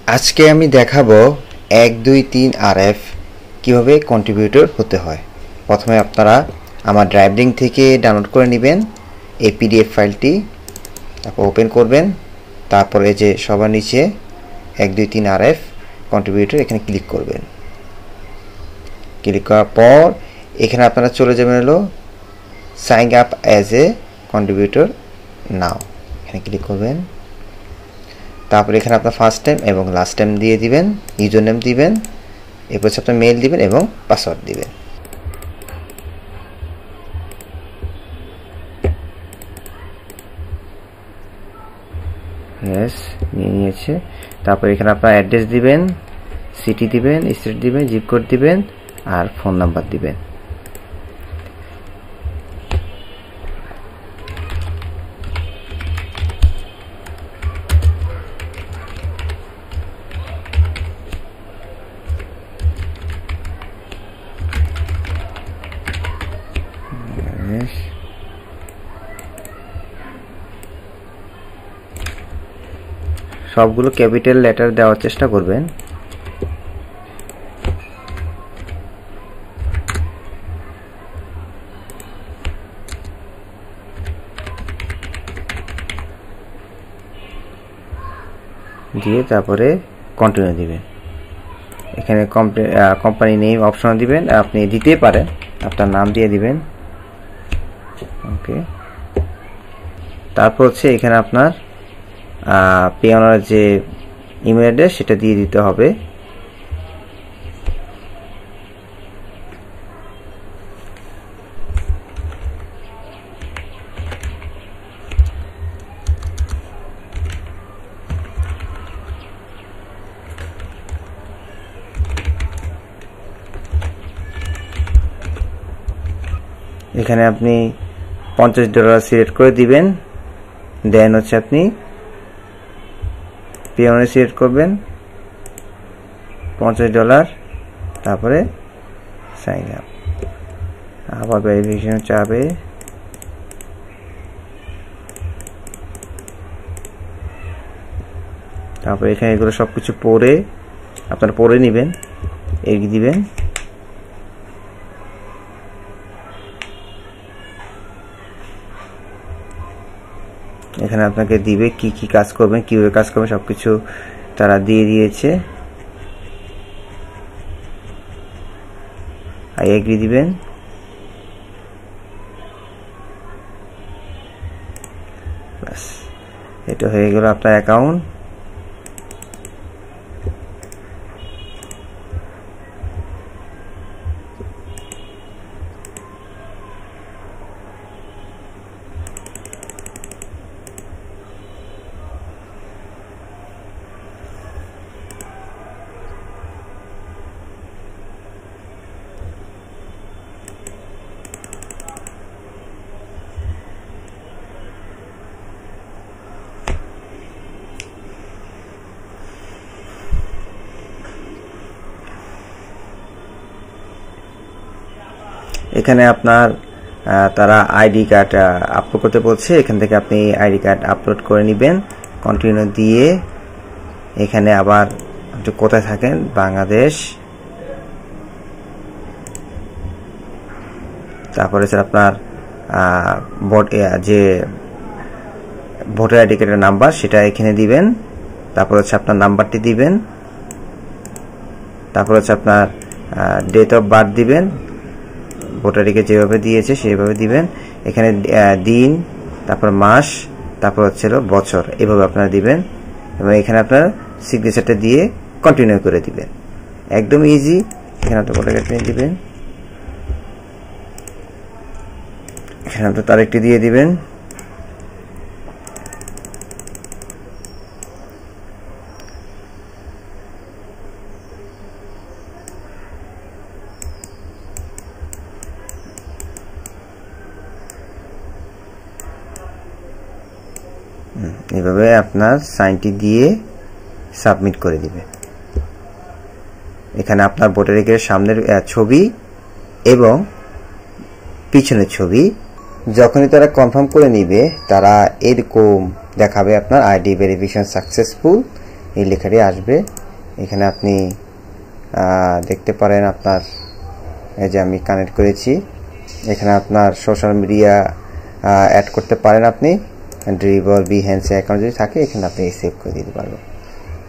আজকে আমি দেখাবো 1 2 3 RF কিভাবে কন্ট্রিবিউটর হতে হয়। প্রথমে আপনারা আমার ড্রাইভ লিংক থেকে ডাউনলোড করে নেবেন এই পিডিএফ ফাইলটি, তারপর ওপেন করবেন। তারপরে যে সবার নিচে 1 2 3 RF কন্ট্রিবিউটর এখানে ক্লিক করবেন। ক্লিক করার পর এখানে আপনারা চলে যাবেন হলো sign up as a contributor now, এখানে ক্লিক করবেন। তারপরে এখানে আপনার ফার্স্ট টাইম এবং লাস্ট টাইম দিয়ে দিবেন, ইউজার নেম দিবেন, এরপর আপনার মেইল দিবেন এবং পাসওয়ার্ড দিবেন। ইয়েস, নিয়েছে। তারপর এখানে আপনার অ্যাড্রেস দিবেন, সিটি দিবেন, স্টেট দিবেন, জিপ কোড দিবেন আর ফোন নাম্বার দিবেন। সবগুলো ক্যাপিটাল লেটার দেওয়ার চেষ্টা করবেন। দিয়ে তারপরে কন্টিনিউ দিবেন। এখানে কোম্পানি নেম অপশন দিবেন, আপনি দিতেই পারেন, আপনার নাম দিয়ে দিবেন। ওকে, তারপর হচ্ছে এখানে আপনার পে অনার যে ইমেল অ্যাড্রেস সেটা দিয়ে দিতে হবে। এখানে আপনি $50 সিলেক্ট করে দিবেন। দেন হচ্ছে আপনি পে অনার সিলেক্ট করবেন $50, তারপরে সাইন আপ। আবার ভেরিফিকেশন চাবে, তারপরে এখানে এগুলো সবকিছু পড়ে আপনারা পড়ে নেবেন, এগিয়ে দিবেন। এখানে আপনাকে দিবে কি কি কাজ করবেন, কিভাবে কাজ করবেন, সবকিছু তারা দিয়ে দিয়েছে। আই এগ্রি দিবেন। বাস, এটা হয়ে গেল আপনার অ্যাকাউন্ট। এখানে আপনার তারা আইডি কার্ড আপলোড করতে বলছে, এখান থেকে আপনি আইডি কার্ড আপলোড করে নেবেন। কন্টিনিউ দিয়ে এখানে আবার আপনি কোথায় থাকেন, বাংলাদেশ, তারপরে স্যার আপনার যে ভোটার আইডি কার্ডের নাম্বার সেটা এখানে দিবেন। তারপর হচ্ছে আপনার নাম্বারটি দিবেন। তারপর হচ্ছে আপনার ডেট অফ বার্থ দিবেন, ভোটার আইডি যেভাবে দিয়েছে সেইভাবে দিবেন। এখানে দিন, তারপর মাস, তারপর হচ্ছে বছর, এভাবে আপনারা দিবেন এবং এখানে আপনার সিগনেচারটা দিয়ে কন্টিনিউ করে দিবেন। একদম ইজি। এখানে আপনার ভোটার কার্ড নিয়ে দিবেন, এখানে আপনার তারিখটি দিয়ে দিবেন। এভাবে আপনার সাইনটি দিয়ে সাবমিট করে দিবে। এখানে আপনার ভোটার আইডির সামনের ছবি এবং পিছনের ছবি যখনই তারা কনফার্ম করে নিবে তারা এরকম দেখাবে আপনার আইডি ভেরিফিকেশন সাকসেসফুল, এই লেখাটি আসবে। এখানে আপনি দেখতে পারেন আপনার এই যে আমি কানেক্ট করেছি, এখানে আপনার সোশ্যাল মিডিয়া অ্যাড করতে পারেন। আপনি ড্রিবল, বিহেন্স অ্যাকাউন্ট যদি থাকে এখানে আপনি সেভ করে দিতে পারবেন।